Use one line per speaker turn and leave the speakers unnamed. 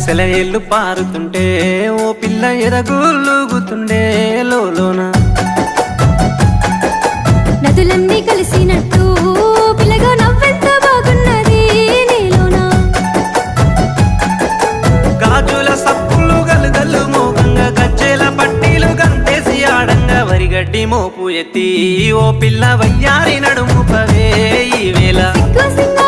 సెలయేళ్ళు పారుతుంటే ఓ పిల్ల ఎదగులుగుతుండే లోన
నదులన్నీ కలిసినట్టు పిల్లగా నవ్వెంత బాగున్నది నీలోన
గాజుల సప్పులు గలుగల్లు మోగంగా గజ్జెల పట్టీలు గంతేసి ఆడంగా వరిగడ్డి మోపు ఎత్తి ఓ పిల్ల వయ్యారి నడుము పవే ఈ వేళ
సిగ్గు సింగ